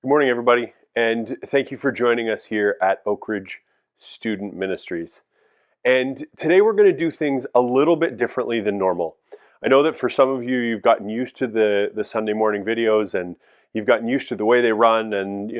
Good morning, everybody, and thank you for joining us here at Oak Ridge Student Ministries. And today we're going to do things a little bit differently than normal. I know that for some of you, you've gotten used to the Sunday morning videos and you've gotten used to the way they run. And,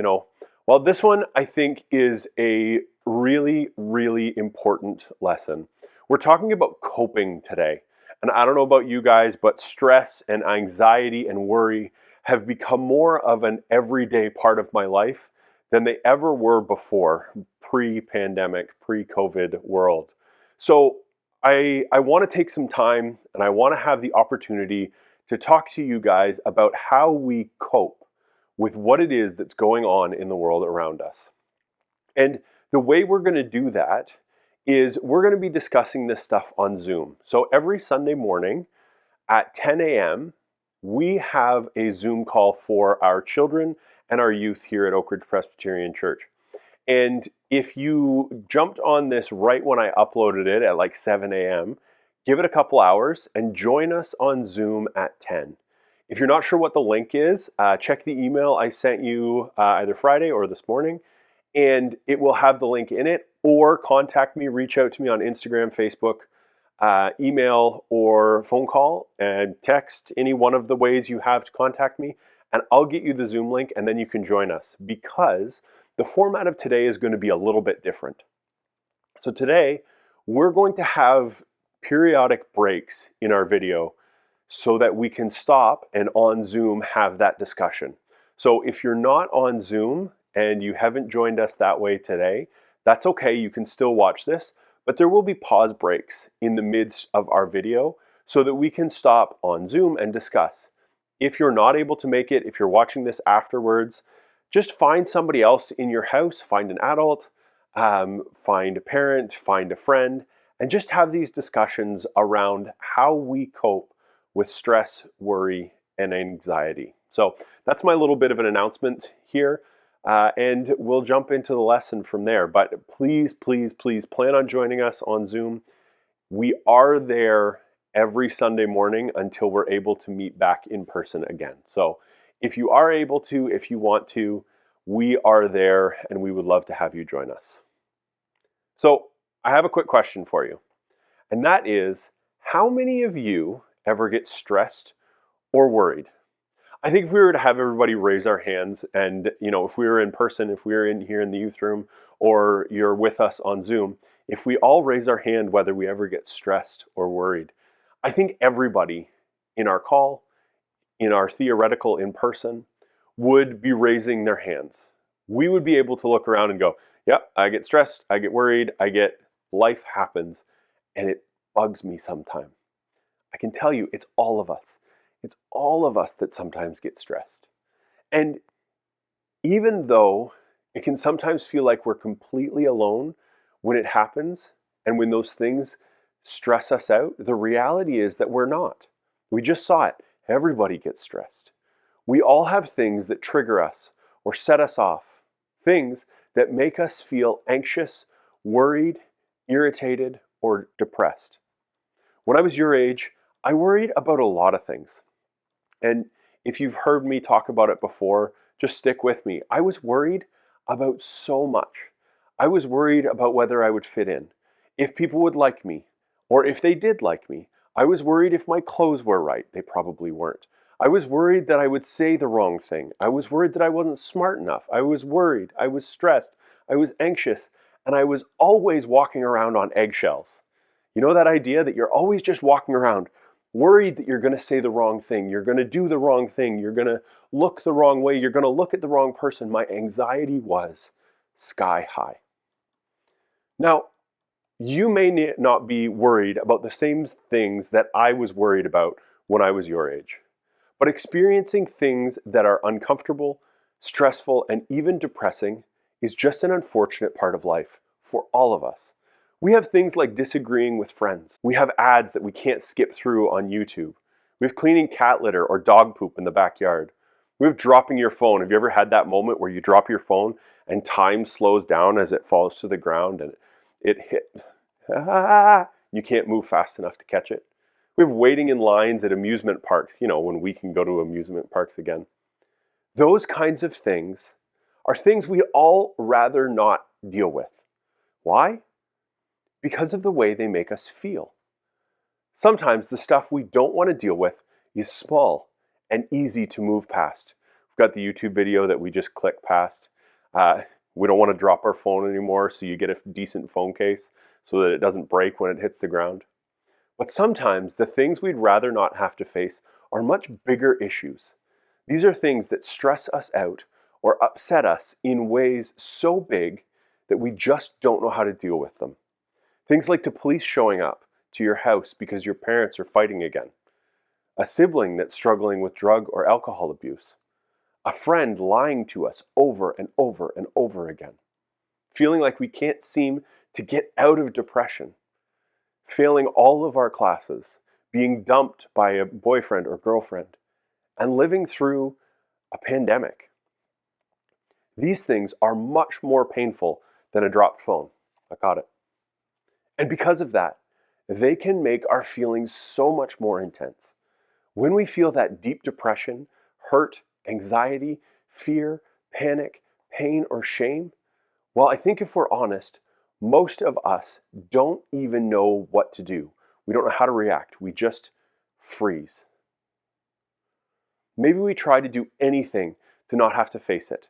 well, this one I think is a really, really important lesson. We're talking about coping today. And I don't know about you guys, but stress and anxiety and worry have become more of an everyday part of my life than they ever were before, pre-pandemic, pre-COVID world. So I want to take some time and I want to have the opportunity to talk to you guys about how we cope with what it is that's going on in the world around us. And the way we're going to do that is we're going to be discussing this stuff on Zoom. So every Sunday morning at 10 a.m., we have a Zoom call for our children and our youth here at Oak Ridge Presbyterian Church. And if you jumped on this right when I uploaded it at like 7 a.m., give it a couple hours and join us on Zoom at 10. If you're not sure what the link is, check the email I sent you either Friday or this morning, and it will have the link in it, or contact me, reach out to me on Instagram, Facebook, email, or phone call, and text, any one of the ways you have to contact me, and I'll get you the Zoom link and then you can join us, because the format of today is going to be a little bit different. So today we're going to have periodic breaks in our video so that we can stop and on Zoom have that discussion. So if you're not on Zoom and you haven't joined us that way today, that's okay, you can still watch this, but there will be pause breaks in the midst of our video so that we can stop on Zoom and discuss. If you're not able to make it, if you're watching this afterwards, just find somebody else in your house, find an adult, find a parent, find a friend, and just have these discussions around how we cope with stress, worry, and anxiety. So that's my little bit of an announcement here. And we'll jump into the lesson from there. But please, please, please plan on joining us on Zoom. We are there every Sunday morning until we're able to meet back in person again. So if you are able to, if you want to, we are there and we would love to have you join us. So I have a quick question for you. And that is, how many of you ever get stressed or worried? I think if we were to have everybody raise our hands and, if we were in person, if we were in here in the youth room, or you're with us on Zoom, if we all raise our hand whether we ever get stressed or worried, I think everybody in our call, in our theoretical in person, would be raising their hands. We would be able to look around and go, yep, I get stressed, I get worried, life happens, and it bugs me sometimes. I can tell you, it's all of us. It's all of us that sometimes get stressed. And even though it can sometimes feel like we're completely alone when it happens and when those things stress us out, the reality is that we're not. We just saw it. Everybody gets stressed. We all have things that trigger us or set us off, things that make us feel anxious, worried, irritated, or depressed. When I was your age, I worried about a lot of things. And if you've heard me talk about it before, just stick with me. I was worried about so much. I was worried about whether I would fit in, if people would like me, or if they did like me. I was worried if my clothes were right. They probably weren't. I was worried that I would say the wrong thing. I was worried that I wasn't smart enough. I was worried. I was stressed. I was anxious. And I was always walking around on eggshells. You know that idea that you're always just walking around worried that you're going to say the wrong thing, you're going to do the wrong thing, you're going to look the wrong way, you're going to look at the wrong person. My anxiety was sky high. Now, you may not be worried about the same things that I was worried about when I was your age, but experiencing things that are uncomfortable, stressful, and even depressing is just an unfortunate part of life for all of us. We have things like disagreeing with friends. We have ads that we can't skip through on YouTube. We have cleaning cat litter or dog poop in the backyard. We have dropping your phone. Have you ever had that moment where you drop your phone and time slows down as it falls to the ground and it hit? You can't move fast enough to catch it. We have waiting in lines at amusement parks, when we can go to amusement parks again. Those kinds of things are things we'd all rather not deal with. Why? Because of the way they make us feel. Sometimes the stuff we don't want to deal with is small and easy to move past. We've got the YouTube video that we just click past. We don't want to drop our phone anymore, so you get a decent phone case so that it doesn't break when it hits the ground. But sometimes the things we'd rather not have to face are much bigger issues. These are things that stress us out or upset us in ways so big that we just don't know how to deal with them. Things like the police showing up to your house because your parents are fighting again, a sibling that's struggling with drug or alcohol abuse, a friend lying to us over and over and over again, feeling like we can't seem to get out of depression, failing all of our classes, being dumped by a boyfriend or girlfriend, and living through a pandemic. These things are much more painful than a dropped phone. I got it. And because of that, they can make our feelings so much more intense. When we feel that deep depression, hurt, anxiety, fear, panic, pain, or shame, well, I think if we're honest, most of us don't even know what to do. We don't know how to react. We just freeze. Maybe we try to do anything to not have to face it.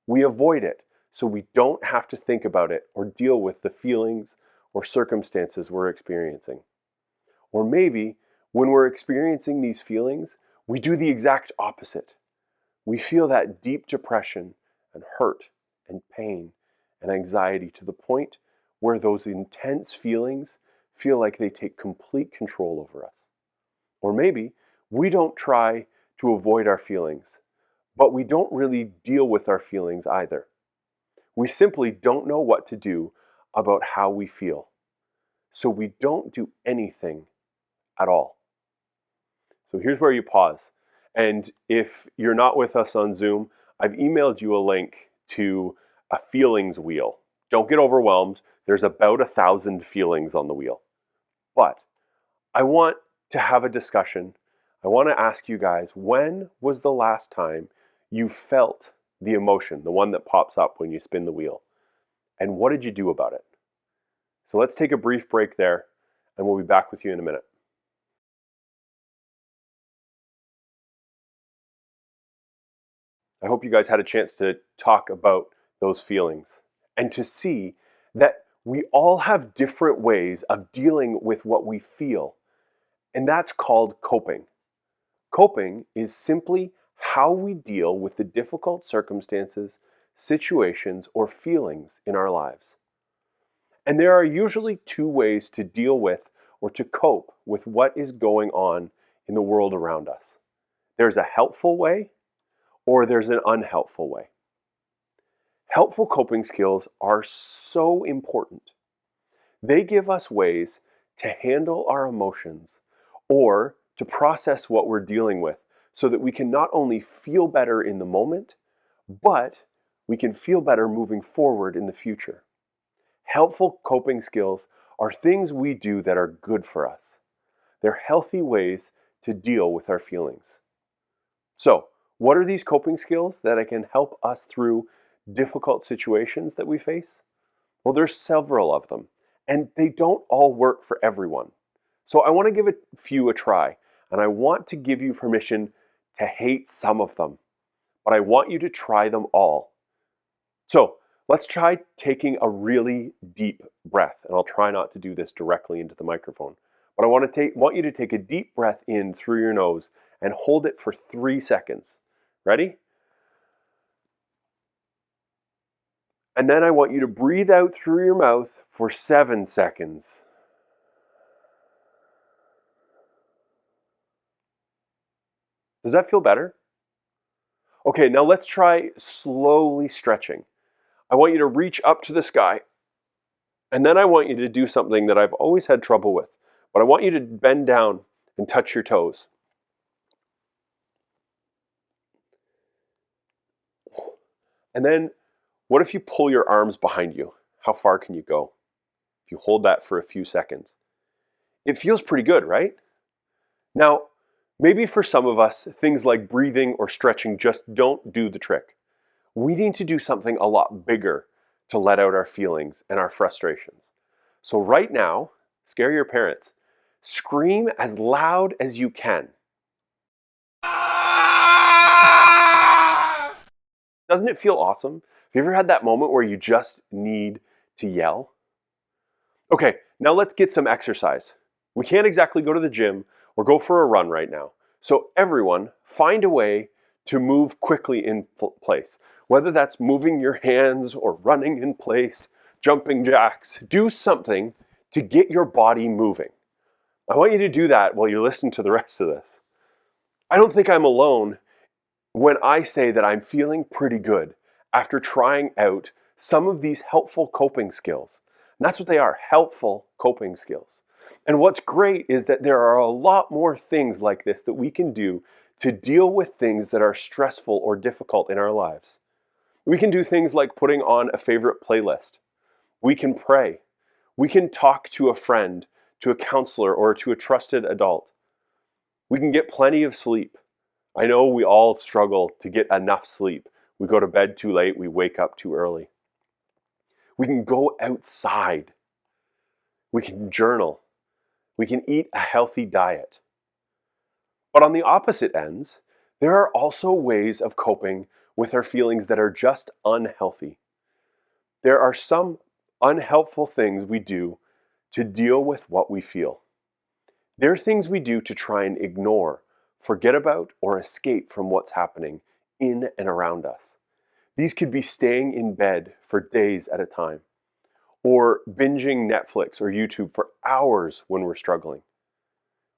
We avoid it so we don't have to think about it or deal with the feelings or circumstances we're experiencing. Or maybe when we're experiencing these feelings, we do the exact opposite. We feel that deep depression and hurt and pain and anxiety to the point where those intense feelings feel like they take complete control over us. Or maybe we don't try to avoid our feelings, but we don't really deal with our feelings either. We simply don't know what to do about how we feel. So we don't do anything at all. So here's where you pause. And if you're not with us on Zoom, I've emailed you a link to a feelings wheel. Don't get overwhelmed. There's about 1,000 feelings on the wheel. But I want to have a discussion. I want to ask you guys, when was the last time you felt the emotion, the one that pops up when you spin the wheel? And what did you do about it? So let's take a brief break there, and we'll be back with you in a minute. I hope you guys had a chance to talk about those feelings and to see that we all have different ways of dealing with what we feel, and that's called coping. Coping is simply how we deal with the difficult circumstances, situations, or feelings in our lives. And there are usually two ways to deal with or to cope with what is going on in the world around us. There's a helpful way or there's an unhelpful way. Helpful coping skills are so important. They give us ways to handle our emotions or to process what we're dealing with so that we can not only feel better in the moment, but we can feel better moving forward in the future. Helpful coping skills are things we do that are good for us. They're healthy ways to deal with our feelings. So, what are these coping skills that can help us through difficult situations that we face? Well, there's several of them, and they don't all work for everyone. So I want to give a few a try, and I want to give you permission to hate some of them, but I want you to try them all. So let's try taking a really deep breath, and I'll try not to do this directly into the microphone. But I want you to take a deep breath in through your nose and hold it for 3 seconds. Ready? And then I want you to breathe out through your mouth for 7 seconds. Does that feel better? Okay, now let's try slowly stretching. I want you to reach up to the sky. And then I want you to do something that I've always had trouble with. But I want you to bend down and touch your toes. And then what if you pull your arms behind you? How far can you go? If you hold that for a few seconds. It feels pretty good, right? Now, Maybe for some of us, things like breathing or stretching just don't do the trick. We need to do something a lot bigger to let out our feelings and our frustrations. So right now, scare your parents. Scream as loud as you can. Doesn't it feel awesome? Have you ever had that moment where you just need to yell? Okay, now let's get some exercise. We can't exactly go to the gym or go for a run right now. So everyone, find a way to move quickly in place. Whether that's moving your hands or running in place, jumping jacks, do something to get your body moving. I want you to do that while you listen to the rest of this. I don't think I'm alone when I say that I'm feeling pretty good after trying out some of these helpful coping skills. And that's what they are, helpful coping skills. And what's great is that there are a lot more things like this that we can do to deal with things that are stressful or difficult in our lives. We can do things like putting on a favorite playlist. We can pray. We can talk to a friend, to a counselor, or to a trusted adult. We can get plenty of sleep. I know we all struggle to get enough sleep. We go to bed too late, we wake up too early. We can go outside. We can journal. We can eat a healthy diet. But on the opposite ends, there are also ways of coping with our feelings that are just unhealthy. There are some unhelpful things we do to deal with what we feel. There are things we do to try and ignore, forget about, or escape from what's happening in and around us. These could be staying in bed for days at a time, or binging Netflix or YouTube for hours when we're struggling.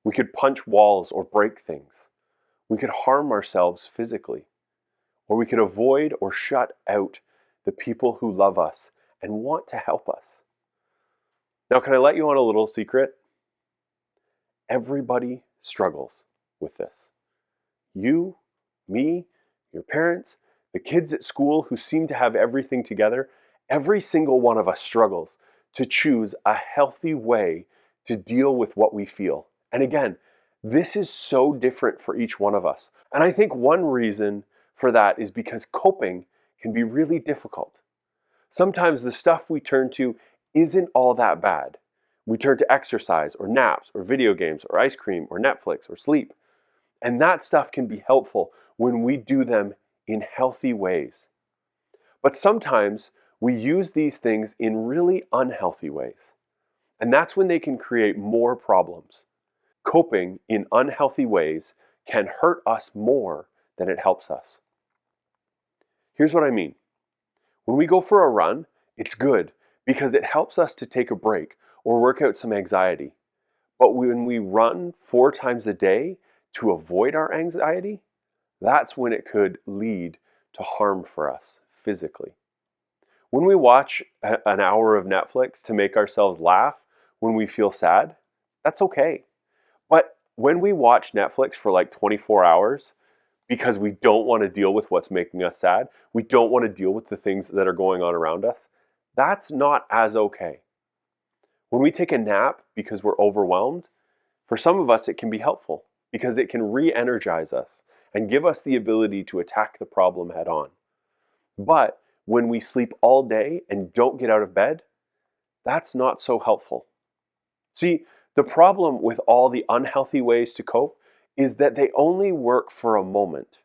We could punch walls or break things. We could harm ourselves physically, or we could avoid or shut out the people who love us and want to help us. Now, can I let you on a little secret? Everybody struggles with this. You, me, your parents, the kids at school who seem to have everything together, every single one of us struggles to choose a healthy way to deal with what we feel. And again, this is so different for each one of us. And I think one reason for that is because coping can be really difficult. Sometimes the stuff we turn to isn't all that bad. We turn to exercise or naps or video games or ice cream or Netflix or sleep. And that stuff can be helpful when we do them in healthy ways. But sometimes we use these things in really unhealthy ways. And that's when they can create more problems. Coping in unhealthy ways can hurt us more than it helps us. Here's what I mean. When we go for a run, it's good because it helps us to take a break or work out some anxiety. But when we run 4 times a day to avoid our anxiety, that's when it could lead to harm for us physically. When we watch an hour of Netflix to make ourselves laugh when we feel sad, that's okay. But when we watch Netflix for like 24 hours because we don't want to deal with what's making us sad, we don't want to deal with the things that are going on around us, that's not as okay. When we take a nap because we're overwhelmed, for some of us it can be helpful because it can re-energize us and give us the ability to attack the problem head on. But when we sleep all day and don't get out of bed, that's not so helpful. See, the problem with all the unhealthy ways to cope is that they only work for a moment.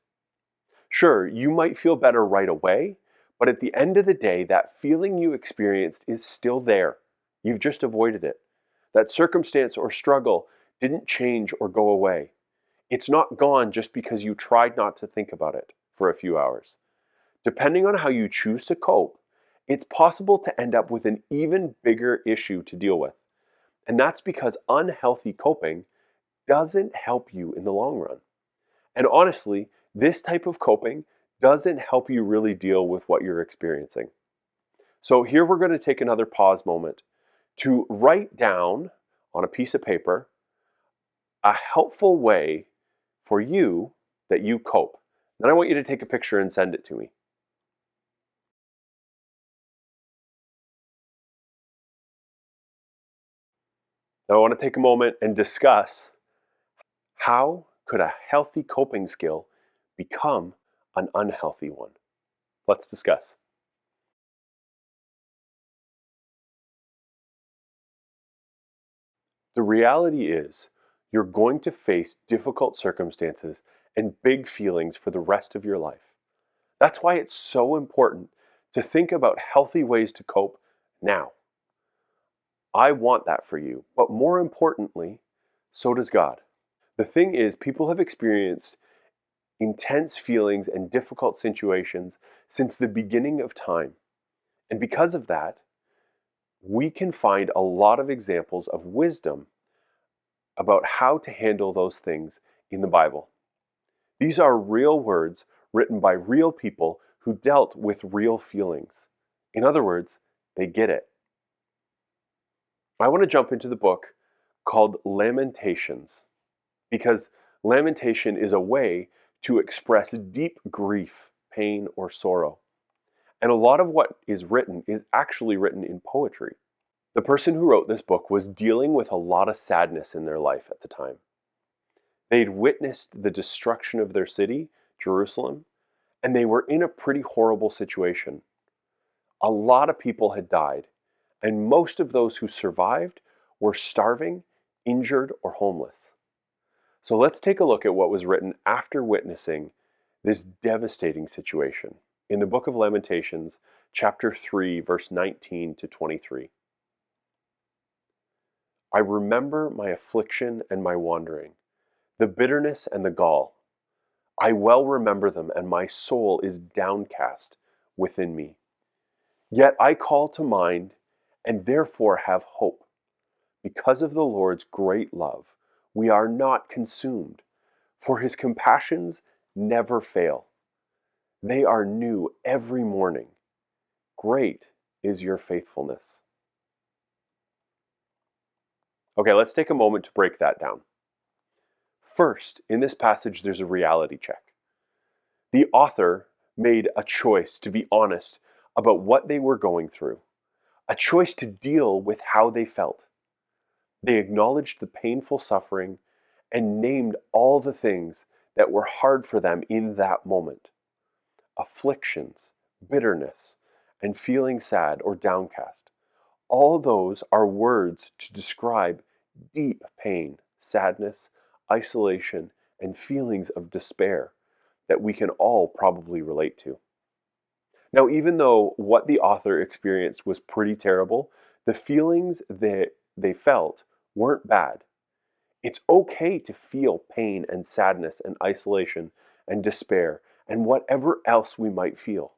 Sure, you might feel better right away, but at the end of the day, that feeling you experienced is still there. You've just avoided it. That circumstance or struggle didn't change or go away. It's not gone just because you tried not to think about it for a few hours. Depending on how you choose to cope, it's possible to end up with an even bigger issue to deal with. And that's because unhealthy coping doesn't help you in the long run. And honestly, this type of coping doesn't help you really deal with what you're experiencing. So here we're going to take another pause moment to write down on a piece of paper a helpful way for you that you cope. Then I want you to take a picture and send it to me. Now I want to take a moment and discuss how could a healthy coping skill become an unhealthy one? Let's discuss. The reality is, you're going to face difficult circumstances and big feelings for the rest of your life. That's why it's so important to think about healthy ways to cope now. I want that for you, but more importantly, so does God. The thing is, people have experienced intense feelings and difficult situations since the beginning of time. And because of that, we can find a lot of examples of wisdom about how to handle those things in the Bible. These are real words written by real people who dealt with real feelings. In other words, they get it. I want to jump into the book called Lamentations, because lamentation is a way to express deep grief, pain, or sorrow. And a lot of what is written is actually written in poetry. The person who wrote this book was dealing with a lot of sadness in their life at the time. They'd witnessed the destruction of their city, Jerusalem, and they were in a pretty horrible situation. A lot of people had died, and most of those who survived were starving, injured, or homeless. So let's take a look at what was written after witnessing this devastating situation in the book of Lamentations, chapter 3, verse 19 to 23. I remember my affliction and my wandering, the bitterness and the gall. I well remember them, and my soul is downcast within me. Yet I call to mind, and therefore have hope. Because of the Lord's great love, we are not consumed, for his compassions never fail. They are new every morning. Great is your faithfulness. Okay, let's take a moment to break that down. First, in this passage, there's a reality check. The author made a choice to be honest about what they were going through, a choice to deal with how they felt. They acknowledged the painful suffering and named all the things that were hard for them in that moment. Afflictions, bitterness, and feeling sad or downcast. All those are words to describe deep pain, sadness, isolation, and feelings of despair that we can all probably relate to. Now, even though what the author experienced was pretty terrible, the feelings that they felt weren't bad. It's okay to feel pain and sadness and isolation and despair and whatever else we might feel.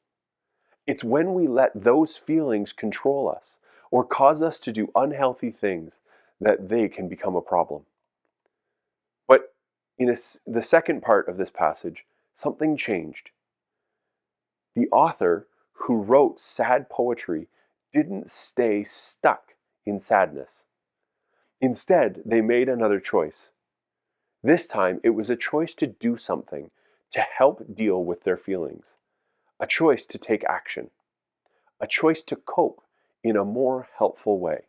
It's when we let those feelings control us or cause us to do unhealthy things that they can become a problem. But in the second part of this passage, something changed. The author who wrote sad poetry didn't stay stuck in sadness. Instead, they made another choice. This time, it was a choice to do something to help deal with their feelings, a choice to take action, a choice to cope in a more helpful way.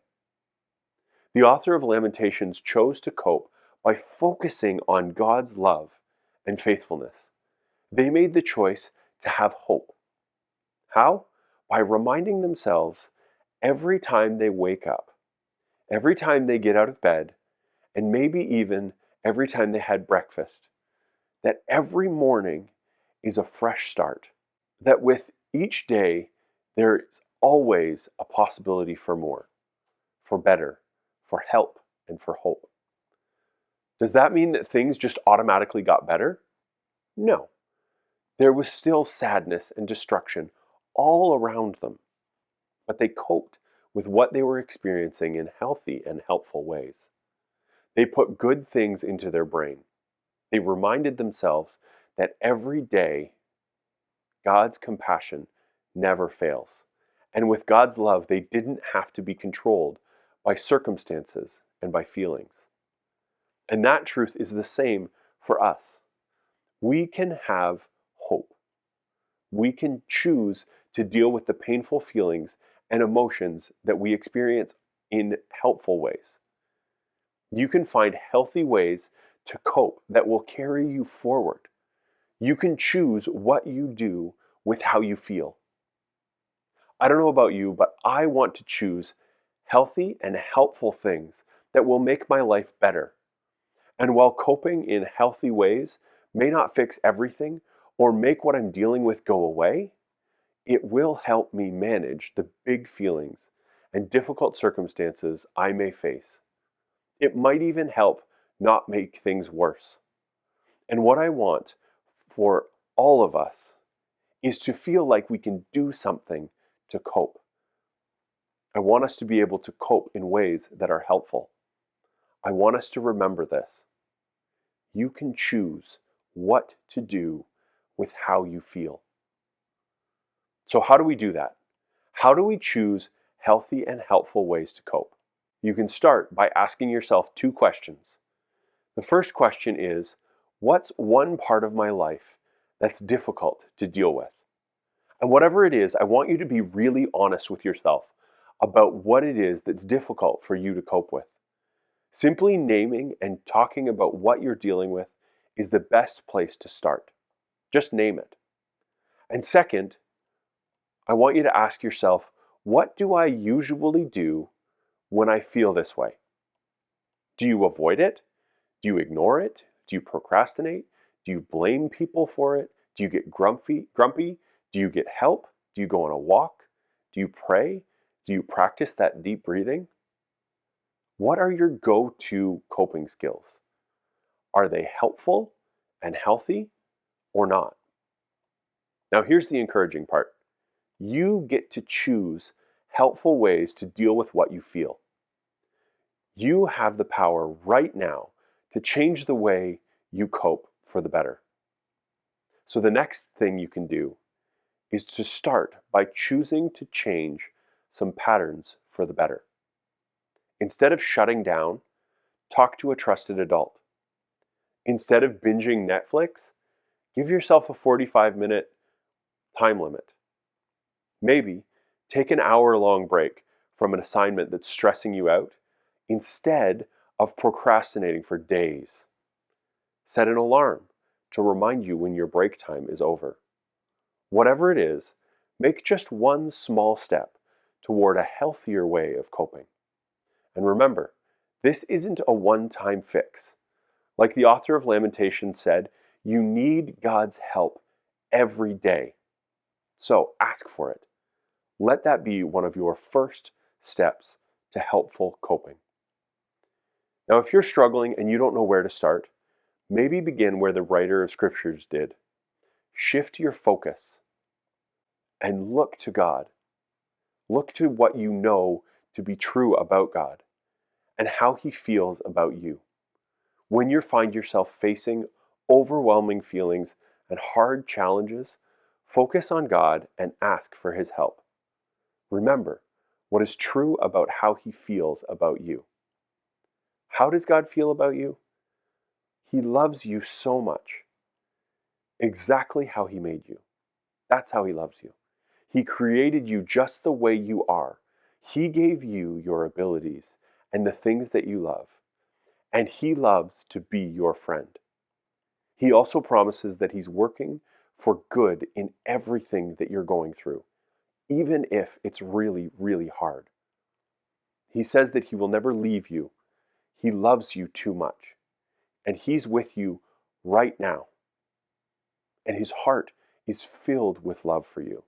The author of Lamentations chose to cope by focusing on God's love and faithfulness. They made the choice to have hope. How? By reminding themselves every time they wake up, every time they get out of bed, and maybe even every time they had breakfast, that every morning is a fresh start. That with each day, there's always a possibility for more, for better, for help, and for hope. Does that mean that things just automatically got better? No. There was still sadness and destruction all around them, but they coped with what they were experiencing in healthy and helpful ways. They put good things into their brain. They reminded themselves that every day God's compassion never fails. And with God's love, they didn't have to be controlled by circumstances and by feelings. And that truth is the same for us. We can have hope. We can choose to deal with the painful feelings and emotions that we experience in helpful ways. You can find healthy ways to cope that will carry you forward. You can choose what you do with how you feel. I don't know about you, but I want to choose healthy and helpful things that will make my life better. And while coping in healthy ways may not fix everything or make what I'm dealing with go away, it will help me manage the big feelings and difficult circumstances I may face. It might even help not make things worse. And what I want for all of us is to feel like we can do something to cope. I want us to be able to cope in ways that are helpful. I want us to remember this. You can choose what to do with how you feel. So how do we do that? How do we choose healthy and helpful ways to cope? You can start by asking yourself 2 questions. The first question is, what's one part of my life that's difficult to deal with? And whatever it is, I want you to be really honest with yourself about what it is that's difficult for you to cope with. Simply naming and talking about what you're dealing with is the best place to start. Just name it. And second, I want you to ask yourself, what do I usually do when I feel this way? Do you avoid it? Do you ignore it? Do you procrastinate? Do you blame people for it? Do you get grumpy? Do you get help? Do you go on a walk? Do you pray? Do you practice that deep breathing? What are your go-to coping skills? Are they helpful and healthy or not? Now here's the encouraging part. You get to choose helpful ways to deal with what you feel. You have the power right now to change the way you cope for the better. So the next thing you can do is to start by choosing to change some patterns for the better. Instead of shutting down, talk to a trusted adult. Instead of binging Netflix, give yourself a 45-minute time limit. Maybe take an hour-long break from an assignment that's stressing you out instead of procrastinating for days. Set an alarm to remind you when your break time is over. Whatever it is, make just one small step toward a healthier way of coping. And remember, this isn't a one-time fix. Like the author of Lamentations said, you need God's help every day. So ask for it. Let that be one of your first steps to helpful coping. Now, if you're struggling and you don't know where to start, maybe begin where the writer of scriptures did. Shift your focus and look to God. Look to what you know to be true about God and how He feels about you. When you find yourself facing overwhelming feelings and hard challenges, focus on God and ask for His help. Remember what is true about how He feels about you. How does God feel about you? He loves you so much. Exactly how He made you. That's how He loves you. He created you just the way you are. He gave you your abilities and the things that you love. And He loves to be your friend. He also promises that He's working for good in everything that you're going through, even if it's really, really hard. He says that He will never leave you. He loves you too much. And He's with you right now. And His heart is filled with love for you.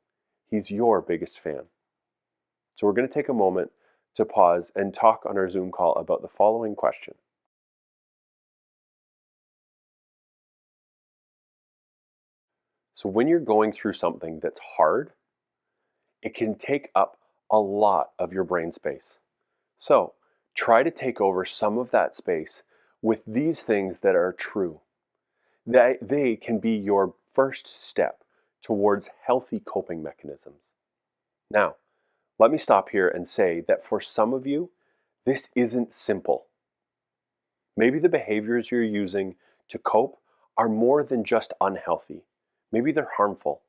He's your biggest fan. So we're going to take a moment to pause and talk on our Zoom call about the following question. So when you're going through something that's hard, it can take up a lot of your brain space. So try to take over some of that space with these things that are true. They can be your first step towards healthy coping mechanisms. Now, let me stop here and say that for some of you, this isn't simple. Maybe the behaviors you're using to cope are more than just unhealthy. Maybe they're harmful.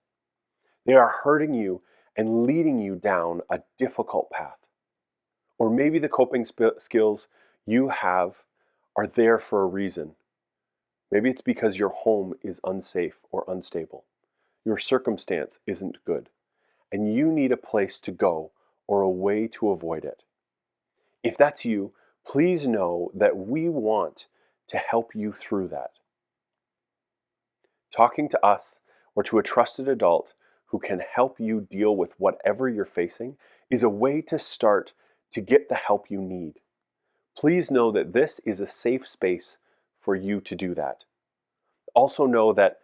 They are hurting you and leading you down a difficult path. Or maybe the coping skills you have are there for a reason. Maybe it's because your home is unsafe or unstable. Your circumstance isn't good, and you need a place to go or a way to avoid it. If that's you, please know that we want to help you through that. Talking to us or to a trusted adult who can help you deal with whatever you're facing is a way to start to get the help you need. Please know that this is a safe space for you to do that. Also know that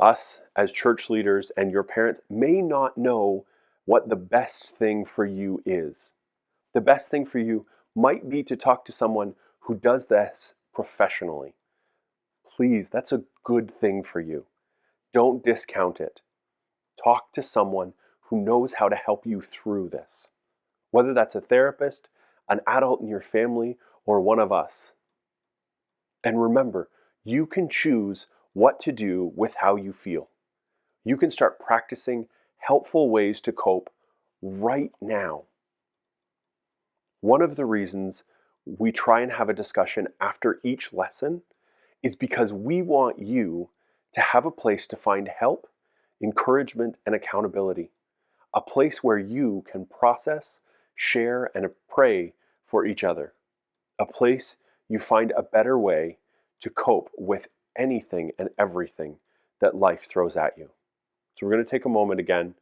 us as church leaders and your parents may not know what the best thing for you is. The best thing for you might be to talk to someone who does this professionally. Please, that's a good thing for you. Don't discount it. Talk to someone who knows how to help you through this. Whether that's a therapist, an adult in your family, or one of us. And remember, you can choose what to do with how you feel. You can start practicing helpful ways to cope right now. One of the reasons we try and have a discussion after each lesson is because we want you to have a place to find help, encouragement, and accountability. A place where you can process, share, and pray for each other. A place you find a better way to cope with anything and everything that life throws at you. So we're going to take a moment again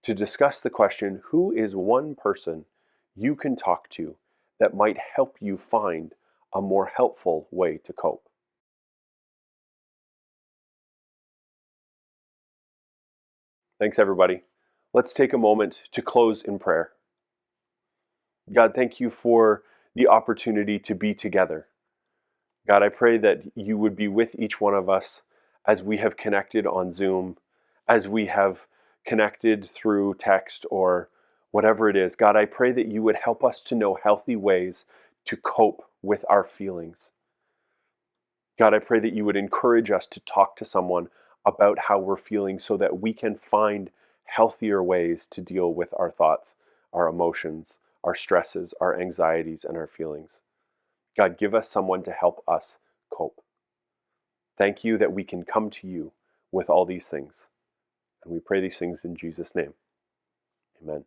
to discuss the question, who is one person you can talk to that might help you find a more helpful way to cope? Thanks, everybody. Let's take a moment to close in prayer. God, thank you for the opportunity to be together. God, I pray that you would be with each one of us as we have connected on Zoom, as we have connected through text or whatever it is. God, I pray that you would help us to know healthy ways to cope with our feelings. God, I pray that you would encourage us to talk to someone about how we're feeling so that we can find healthier ways to deal with our thoughts, our emotions, our stresses, our anxieties, and our feelings. God, give us someone to help us cope. Thank you that we can come to you with all these things. And we pray these things in Jesus' name. Amen.